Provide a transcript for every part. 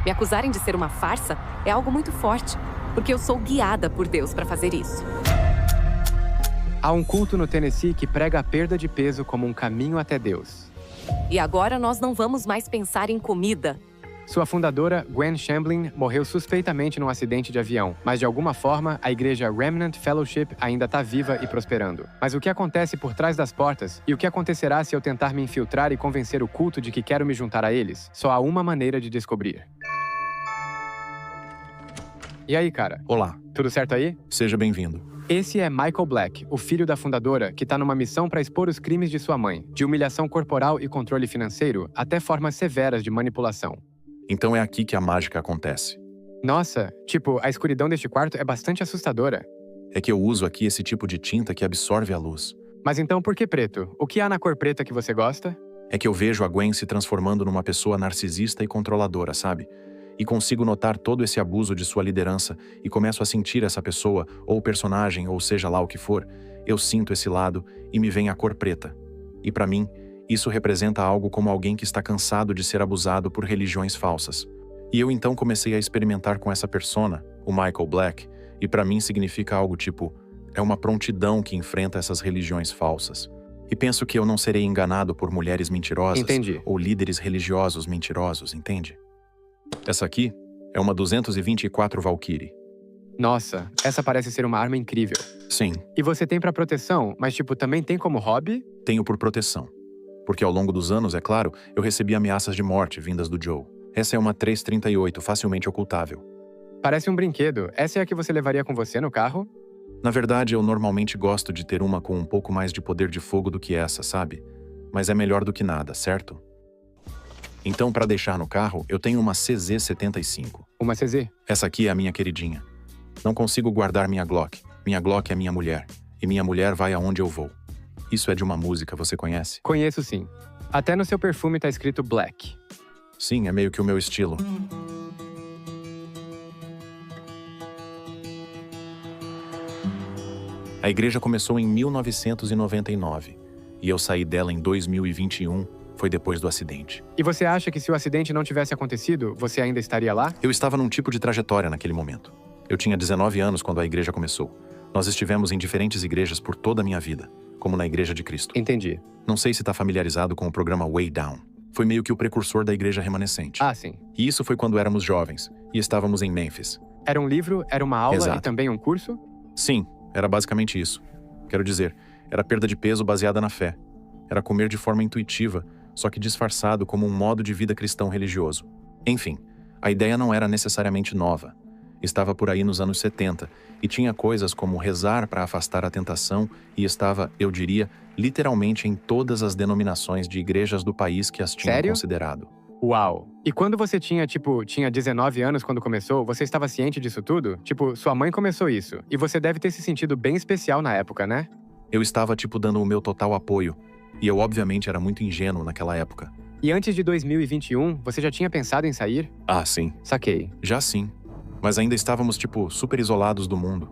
Me acusarem de ser uma farsa é algo muito forte, porque eu sou guiada por Deus para fazer isso. Há um culto no Tennessee que prega a perda de peso como um caminho até Deus. E agora nós não vamos mais pensar em comida. Sua fundadora, Gwen Shamblin, morreu suspeitamente num acidente de avião, mas de alguma forma, a igreja Remnant Fellowship ainda está viva e prosperando. Mas o que acontece por trás das portas e o que acontecerá se eu tentar me infiltrar e convencer o culto de que quero me juntar a eles? Só há uma maneira de descobrir. E aí, cara? Olá, Tudo certo aí? seja bem-vindo. Esse é Michael Black, o filho da fundadora, que está numa missão para expor os crimes de sua mãe, de humilhação corporal e controle financeiro até formas severas de manipulação. Então é aqui que a mágica acontece. Nossa, tipo, a escuridão deste quarto é bastante assustadora. É que eu uso aqui esse tipo de tinta que absorve a luz. Mas então por que preto? O que há na cor preta que você gosta? É que eu vejo a Gwen se transformando numa pessoa narcisista e controladora, sabe? E consigo notar todo esse abuso de sua liderança e começo a sentir essa pessoa, ou personagem, ou seja lá o que for. Eu sinto esse lado e me vem a cor preta. E para mim, isso representa algo como alguém que está cansado de ser abusado por religiões falsas. E eu então comecei a experimentar com essa persona, o Michael Black, e para mim significa algo tipo, é uma prontidão que enfrenta essas religiões falsas. E penso que eu não serei enganado por mulheres mentirosas Entendi. ou líderes religiosos mentirosos, entende? Essa aqui é uma 224 Valkyrie. Nossa, essa parece ser uma arma incrível. Sim, E você tem pra proteção, mas tipo, também tem como hobby? tenho por proteção. Porque ao longo dos anos, é claro, eu recebi ameaças de morte vindas do Joe. Essa é uma 338, facilmente ocultável. Parece um brinquedo. Essa é a que você levaria com você no carro? Na verdade, eu normalmente gosto de ter uma com um pouco mais de poder de fogo do que essa, sabe? Mas é melhor do que nada, certo? Então, para deixar no carro, eu tenho uma CZ75. Uma CZ? Essa aqui é a minha queridinha. Não consigo guardar minha Glock. Minha Glock é minha mulher. E minha mulher vai aonde eu vou. Isso é de uma música, você conhece? Conheço sim. Até no seu perfume tá escrito Black. Sim, é meio que o meu estilo. A igreja começou em 1999 e eu saí dela em 2021, foi depois do acidente. E você acha que se o acidente não tivesse acontecido, você ainda estaria lá? Eu estava num tipo de trajetória naquele momento. Eu tinha 19 anos quando a igreja começou. Nós estivemos em diferentes igrejas por toda a minha vida, como na Igreja de Cristo. Entendi. Não sei se está familiarizado com o programa Way Down. Foi meio que o precursor da igreja remanescente. Ah, sim. E isso foi quando éramos jovens e estávamos em Memphis. Era um livro, era uma aula Exato. e também um curso? Sim, era basicamente isso. Quero dizer, era perda de peso baseada na fé. Era comer de forma intuitiva, só que disfarçado como um modo de vida cristão religioso. Enfim, a ideia não era necessariamente nova. Estava por aí nos anos 70 e tinha coisas como rezar para afastar a tentação e estava, eu diria, literalmente em todas as denominações de igrejas do país que as tinham Sério? considerado. Uau! E quando você tinha 19 anos quando começou, você estava ciente disso tudo? Tipo, sua mãe começou isso. E você deve ter se sentido bem especial na época, né? Eu estava, dando o meu total apoio. E eu, obviamente, era muito ingênuo naquela época. E antes de 2021, você já tinha pensado em sair? Ah, sim. Saquei. Já sim. Mas ainda estávamos, super isolados do mundo.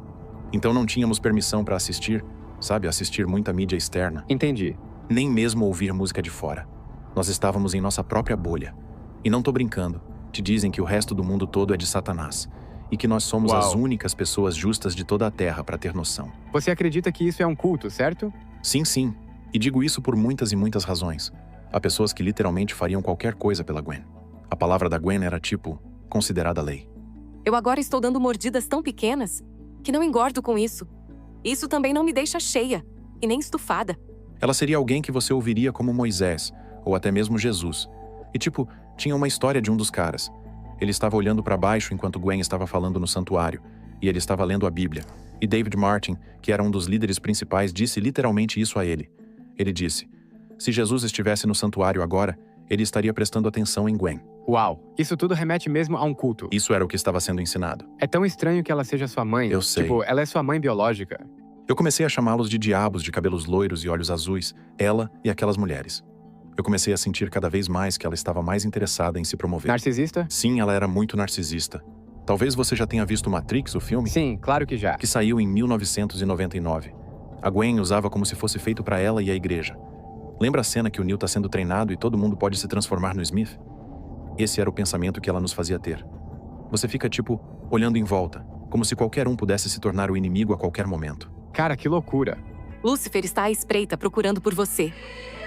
Então não tínhamos permissão para assistir, sabe? Assistir muita mídia externa. Entendi. Nem mesmo ouvir música de fora. Nós estávamos em nossa própria bolha. E não tô brincando. Te dizem que o resto do mundo todo é de Satanás. E que nós somos Uau. as únicas pessoas justas de toda a Terra para ter noção. Você acredita que isso é um culto, certo? Sim, sim. E digo isso por muitas e muitas razões. Há pessoas que literalmente fariam qualquer coisa pela Gwen. A palavra da Gwen era considerada lei. Eu agora estou dando mordidas tão pequenas que não engordo com isso. Isso também não me deixa cheia e nem estufada. Ela seria alguém que você ouviria como Moisés, ou até mesmo Jesus. E tinha uma história de um dos caras. Ele estava olhando para baixo enquanto Gwen estava falando no santuário, e ele estava lendo a Bíblia. E David Martin, que era um dos líderes principais, disse literalmente isso a ele. Ele disse, se Jesus estivesse no santuário agora, ele estaria prestando atenção em Gwen. Uau! Isso tudo remete mesmo a um culto. Isso era o que estava sendo ensinado. É tão estranho que ela seja sua mãe. Eu sei. Ela é sua mãe biológica. Eu comecei a chamá-los de diabos de cabelos loiros e olhos azuis, ela e aquelas mulheres. Eu comecei a sentir cada vez mais que ela estava mais interessada em se promover. Narcisista? Sim, ela era muito narcisista. Talvez você já tenha visto Matrix, o filme? Sim, claro que já. Que saiu em 1999. A Gwen usava como se fosse feito para ela e a igreja. Lembra a cena que o Neo está sendo treinado e todo mundo pode se transformar no Smith? esse era o pensamento que ela nos fazia ter. Você fica tipo, olhando em volta, como se qualquer um pudesse se tornar o inimigo a qualquer momento. Cara, que loucura. Lúcifer está à espreita procurando por você.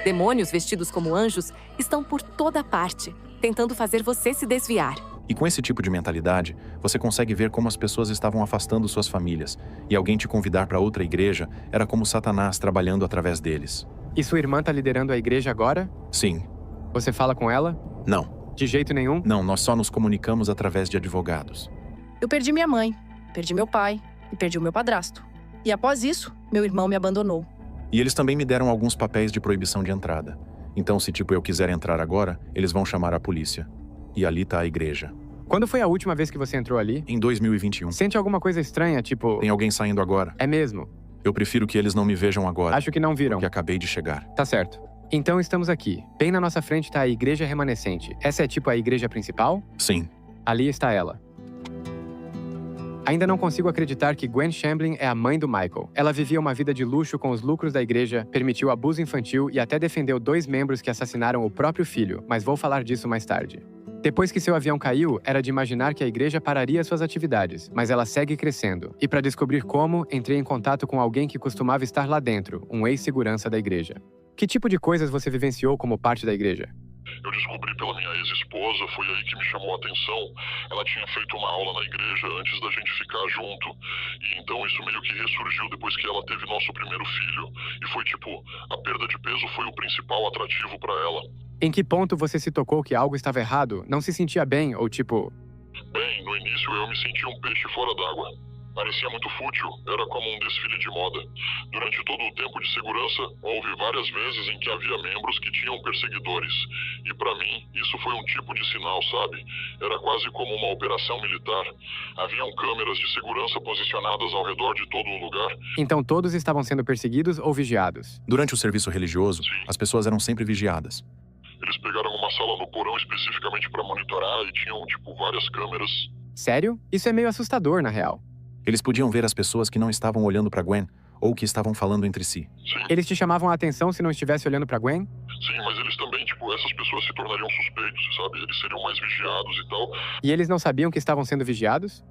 Demônios vestidos como anjos estão por toda parte, tentando fazer você se desviar. E com esse tipo de mentalidade, você consegue ver como as pessoas estavam afastando suas famílias, e alguém te convidar para outra igreja era como Satanás trabalhando através deles. E sua irmã tá liderando a igreja agora? Sim. Você fala com ela? Não. De jeito nenhum? Não, nós só nos comunicamos através de advogados. Eu perdi minha mãe, perdi meu pai e perdi o meu padrasto. E após isso, meu irmão me abandonou. E eles também me deram alguns papéis de proibição de entrada. Então, se eu quiser entrar agora, eles vão chamar a polícia. E ali tá a igreja. Quando foi a última vez que você entrou ali? Em 2021. Sente alguma coisa estranha, tipo... Tem alguém saindo agora? É mesmo? Eu prefiro que eles não me vejam agora. Acho que não viram. Porque acabei de chegar. Tá certo. Então estamos aqui. Bem na nossa frente tá a igreja remanescente. Essa é tipo a igreja principal? Sim. Ali está ela. Ainda não consigo acreditar que Gwen Shamblin é a mãe do Michael. Ela vivia uma vida de luxo com os lucros da igreja, permitiu abuso infantil e até defendeu 2 membros que assassinaram o próprio filho, mas vou falar disso mais tarde. Depois que seu avião caiu, era de imaginar que a igreja pararia suas atividades, mas ela segue crescendo. E para descobrir como, entrei em contato com alguém que costumava estar lá dentro, um ex-segurança da igreja. Que tipo de coisas você vivenciou como parte da igreja? Eu descobri pela minha ex-esposa, foi aí que me chamou a atenção. Ela tinha feito uma aula na igreja antes da gente ficar junto. E então isso meio que ressurgiu depois que ela teve nosso primeiro filho. E foi tipo, a perda de peso foi o principal atrativo pra ela. Em que ponto você se tocou que algo estava errado? Não se sentia bem ou tipo... Bem, no início eu me sentia um peixe fora d'água. Parecia muito fútil, era como um desfile de moda. Durante todo o tempo de segurança, houve várias vezes em que havia membros que tinham perseguidores. E pra mim, isso foi um tipo de sinal, sabe? Era quase como uma operação militar. Haviam câmeras de segurança posicionadas ao redor de todo o lugar. Então todos estavam sendo perseguidos ou vigiados? Durante o serviço religioso, Sim. as pessoas eram sempre vigiadas. Eles pegaram uma sala no porão especificamente pra monitorar e tinham, várias câmeras. Sério? Isso é meio assustador, na real. Eles podiam ver as pessoas que não estavam olhando para Gwen ou que estavam falando entre si. Sim, Eles te chamavam a atenção se não estivesse olhando pra Gwen? sim, mas eles também, essas pessoas se tornariam suspeitos, sabe? Eles seriam mais vigiados e tal. E eles não sabiam que estavam sendo vigiados?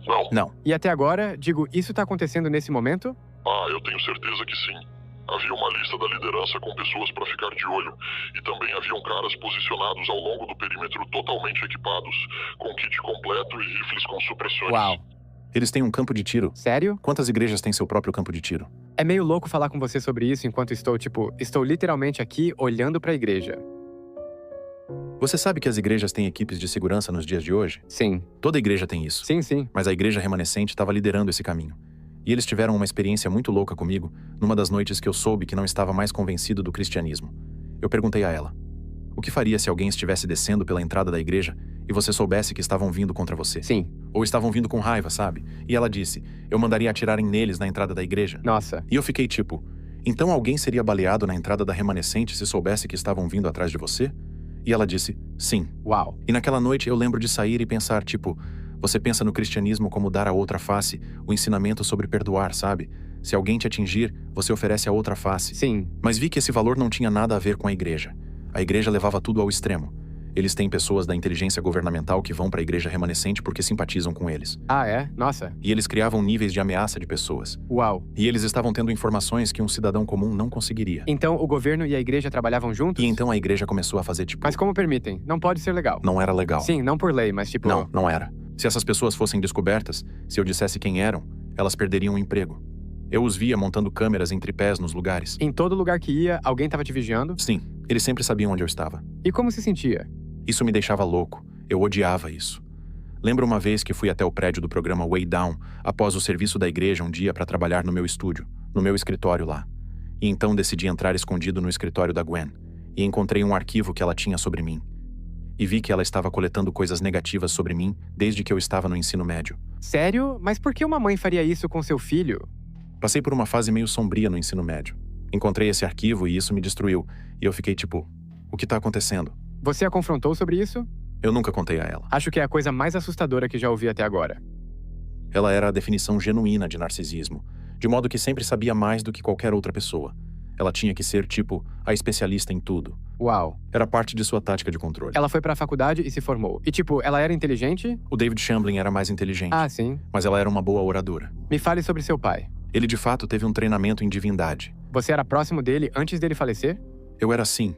Não. Não. E até agora, digo, isso tá acontecendo nesse momento? Ah, eu tenho certeza que sim. Havia uma lista da liderança com pessoas para ficar de olho. E também haviam caras posicionados ao longo do perímetro totalmente equipados, com kit completo e rifles com supressores. Uau. Eles têm um campo de tiro. Sério? Quantas igrejas têm seu próprio campo de tiro? É meio louco falar com você sobre isso enquanto estou literalmente aqui olhando pra igreja. Você sabe que as igrejas têm equipes de segurança nos dias de hoje? Sim. Toda igreja tem isso. Sim. Mas a igreja remanescente estava liderando esse caminho. E eles tiveram uma experiência muito louca comigo numa das noites que eu soube que não estava mais convencido do cristianismo. Eu perguntei a ela: o que faria se alguém estivesse descendo pela entrada da igreja e você soubesse que estavam vindo contra você? Sim. Ou estavam vindo com raiva, sabe? E ela disse: eu mandaria atirarem neles na entrada da igreja. Nossa. E eu fiquei tipo: então alguém seria baleado na entrada da remanescente se soubesse que estavam vindo atrás de você? E ela disse: sim. Uau. E naquela noite eu lembro de sair e pensar, você pensa no cristianismo como dar a outra face, o ensinamento sobre perdoar, sabe? Se alguém te atingir, você oferece a outra face. Sim. Mas vi que esse valor não tinha nada a ver com a igreja. A igreja levava tudo ao extremo. Eles têm pessoas da inteligência governamental que vão para a igreja remanescente porque simpatizam com eles. Ah, é? Nossa. E eles criavam níveis de ameaça de pessoas. Uau. E eles estavam tendo informações que um cidadão comum não conseguiria. Então o governo e a igreja trabalhavam juntos? E então a igreja começou a fazer Mas como permitem? Não pode ser legal. Não era legal. Sim, não por lei, mas Não, não era. Se essas pessoas fossem descobertas, se eu dissesse quem eram, elas perderiam o emprego. Eu os via montando câmeras em tripés nos lugares. Em todo lugar que ia, alguém tava te vigiando? Sim, eles sempre sabiam onde eu estava. E como se sentia? Isso me deixava louco. Eu odiava isso. Lembro uma vez que fui até o prédio do programa Way Down após o serviço da igreja um dia para trabalhar no meu estúdio, no meu escritório lá. E então decidi entrar escondido no escritório da Gwen e encontrei um arquivo que ela tinha sobre mim. E vi que ela estava coletando coisas negativas sobre mim desde que eu estava no ensino médio. Sério? Mas por que uma mãe faria isso com seu filho? Passei por uma fase meio sombria no ensino médio. Encontrei esse arquivo e isso me destruiu. E eu fiquei o que tá acontecendo? Você a confrontou sobre isso? Eu nunca contei a ela. Acho que é a coisa mais assustadora que já ouvi até agora. Ela era a definição genuína de narcisismo, de modo que sempre sabia mais do que qualquer outra pessoa. Ela tinha que ser, tipo, a especialista em tudo. Uau. Era parte de sua tática de controle. Ela foi pra faculdade e se formou. E tipo, ela era inteligente? O David Shamblin era mais inteligente, Ah, sim. mas ela era uma boa oradora. Me fale sobre seu pai. Ele de fato teve um treinamento em divindade. Você era próximo dele antes dele falecer? Eu era assim.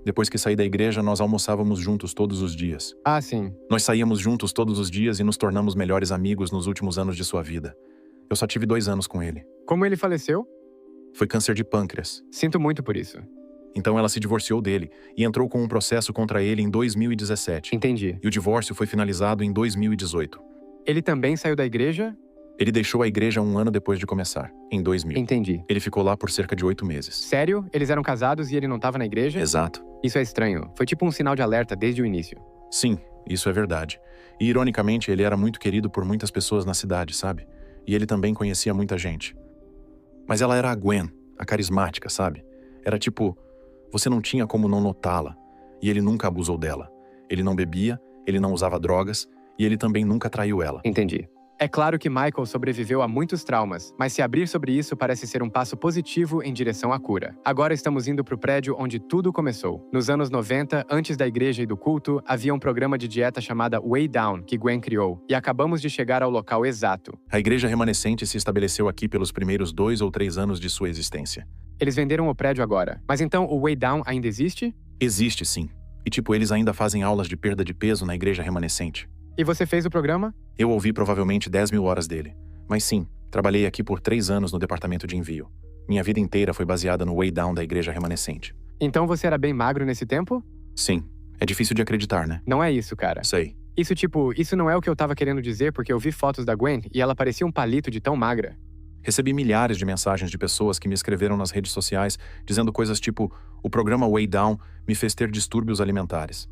Depois que saí da igreja, nós almoçávamos juntos todos os dias. Ah, sim. Nós saíamos juntos todos os dias e nos tornamos melhores amigos nos últimos anos de sua vida. Eu só tive 2 anos com ele. Como ele faleceu? Foi câncer de pâncreas. Sinto muito por isso. Então ela se divorciou dele e entrou com um processo contra ele em 2017. Entendi. E o divórcio foi finalizado em 2018. Ele também saiu da igreja? Ele deixou a igreja 1 ano depois de começar, em 2000. Entendi. Ele ficou lá por cerca de 8 meses. Sério? Eles eram casados e ele não tava na igreja? Exato. Isso é estranho. Foi tipo um sinal de alerta desde o início. Sim, isso é verdade. E ironicamente, ele era muito querido por muitas pessoas na cidade, sabe? E ele também conhecia muita gente. Mas ela era a Gwen, a carismática, sabe? Era tipo, você não tinha como não notá-la. E ele nunca abusou dela. Ele não bebia, ele não usava drogas, e ele também nunca traiu ela. Entendi. É claro que Michael sobreviveu a muitos traumas, mas se abrir sobre isso parece ser um passo positivo em direção à cura. Agora estamos indo para o prédio onde tudo começou. Nos anos 90, antes da igreja e do culto, havia um programa de dieta chamada Way Down, que Gwen criou, e acabamos de chegar ao local exato. A igreja remanescente se estabeleceu aqui pelos primeiros 2 ou 3 anos de sua existência. Eles venderam o prédio agora, mas então o Way Down ainda existe? Existe, sim. E tipo, eles ainda fazem aulas de perda de peso na igreja remanescente. E você fez o programa? Eu ouvi provavelmente 10.000 horas dele. Mas sim, trabalhei aqui por 3 anos no departamento de envio. Minha vida inteira foi baseada no Way Down da igreja remanescente. Então você era bem magro nesse tempo? Sim. É difícil de acreditar, né? Não é isso, cara. Sei. Isso não é o que eu tava querendo dizer porque eu vi fotos da Gwen e ela parecia um palito de tão magra. Recebi milhares de mensagens de pessoas que me escreveram nas redes sociais dizendo coisas tipo: o programa Way Down me fez ter distúrbios alimentares.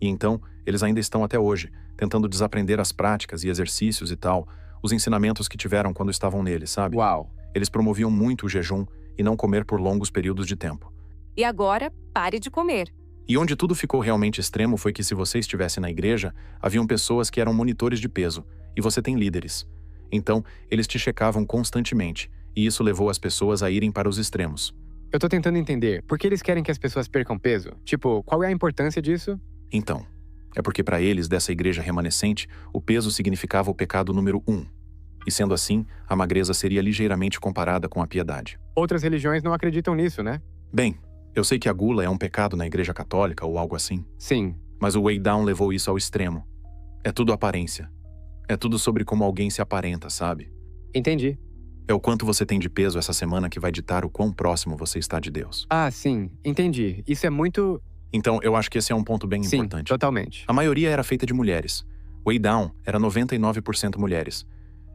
E então, eles ainda estão até hoje, tentando desaprender as práticas e exercícios e tal, os ensinamentos que tiveram quando estavam nele, sabe? Uau. Eles promoviam muito o jejum e não comer por longos períodos de tempo. E agora, pare de comer. E onde tudo ficou realmente extremo foi que se você estivesse na igreja, haviam pessoas que eram monitores de peso, e você tem líderes. Então, eles te checavam constantemente, e isso levou as pessoas a irem para os extremos. Eu tô tentando entender, por que eles querem que as pessoas percam peso? Tipo, qual é a importância disso? Então, é porque para eles, dessa igreja remanescente, o peso significava o pecado número 1. E sendo assim, a magreza seria ligeiramente comparada com a piedade. Outras religiões não acreditam nisso, né? Bem, eu sei que a gula é um pecado na igreja católica ou algo assim. Sim. Mas o Way Down levou isso ao extremo. É tudo aparência. É tudo sobre como alguém se aparenta, sabe? Entendi. É o quanto você tem de peso essa semana que vai ditar o quão próximo você está de Deus. Ah, sim. Entendi. Isso é muito... Então, eu acho que esse é um ponto bem Sim, importante. totalmente. A maioria era feita de mulheres. Way Down era 99% mulheres.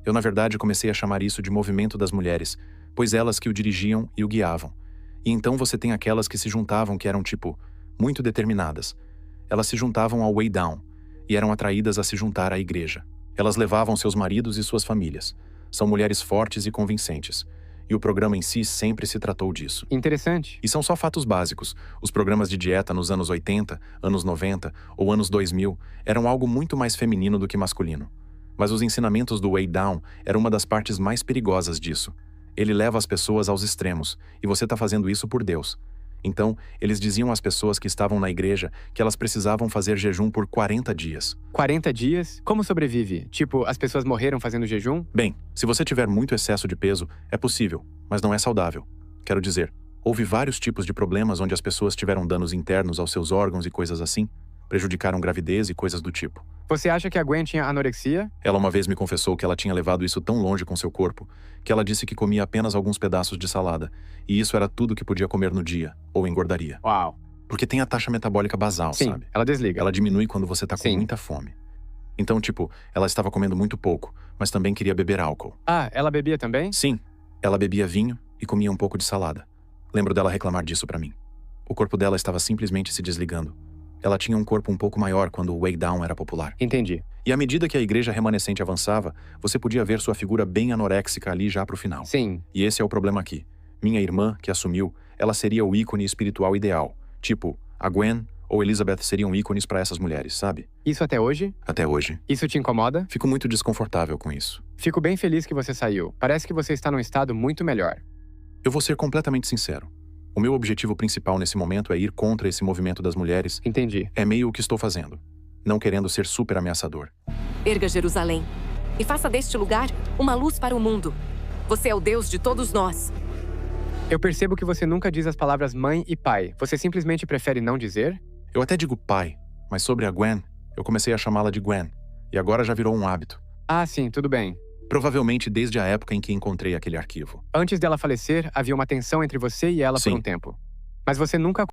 Eu, na verdade, comecei a chamar isso de movimento das mulheres, pois elas que o dirigiam e o guiavam. E então você tem aquelas que se juntavam que eram, tipo, muito determinadas. Elas se juntavam ao Way Down e eram atraídas a se juntar à igreja. Elas levavam seus maridos e suas famílias. São mulheres fortes e convincentes. E o programa em si sempre se tratou disso. Interessante. E são só fatos básicos. Os programas de dieta nos anos 80, anos 90 ou anos 2000 eram algo muito mais feminino do que masculino. Mas os ensinamentos do Way Down eram uma das partes mais perigosas disso. Ele leva as pessoas aos extremos, e você está fazendo isso por Deus. Então, eles diziam às pessoas que estavam na igreja que elas precisavam fazer jejum por 40 dias. 40 dias? Como sobrevive? Tipo, as pessoas morreram fazendo jejum? Bem, se você tiver muito excesso de peso, é possível, mas não é saudável. Quero dizer, houve vários tipos de problemas onde as pessoas tiveram danos internos aos seus órgãos e coisas assim, prejudicaram gravidez e coisas do tipo. Você acha que a Gwen tinha anorexia? Ela uma vez me confessou que ela tinha levado isso tão longe com seu corpo, que ela disse que comia apenas alguns pedaços de salada, e isso era tudo que podia comer no dia, ou engordaria. Uau. Porque tem a taxa metabólica basal, Sim, sabe? ela desliga. Ela diminui quando você tá com Sim. muita fome. Então, tipo, ela estava comendo muito pouco, mas também queria beber álcool. Ah, ela bebia também? Sim, ela bebia vinho e comia um pouco de salada. Lembro dela reclamar disso pra mim. O corpo dela estava simplesmente se desligando. Ela tinha um corpo um pouco maior quando o Way Down era popular. Entendi. E à medida que a igreja remanescente avançava, você podia ver sua figura bem anoréxica ali já pro final. Sim. E esse é o problema aqui. Minha irmã, que assumiu, ela seria o ícone espiritual ideal. Tipo, a Gwen ou Elizabeth seriam ícones pra essas mulheres, sabe? Isso até hoje? Até hoje. Isso te incomoda? Fico muito desconfortável com isso. Fico bem feliz que você saiu. Parece que você está num estado muito melhor. Eu vou ser completamente sincero. O meu objetivo principal nesse momento é ir contra esse movimento das mulheres. Entendi. É meio o que estou fazendo. Não querendo ser super ameaçador. Erga Jerusalém e faça deste lugar uma luz para o mundo. Você é o Deus de todos nós. Eu percebo que você nunca diz as palavras mãe e pai. Você simplesmente prefere não dizer? Eu até digo pai, mas sobre a Gwen, eu comecei a chamá-la de Gwen. E agora já virou um hábito. Ah, sim, tudo bem. Provavelmente desde a época em que encontrei aquele arquivo. Antes dela falecer, havia uma tensão entre você e ela por Sim. um tempo. Mas você nunca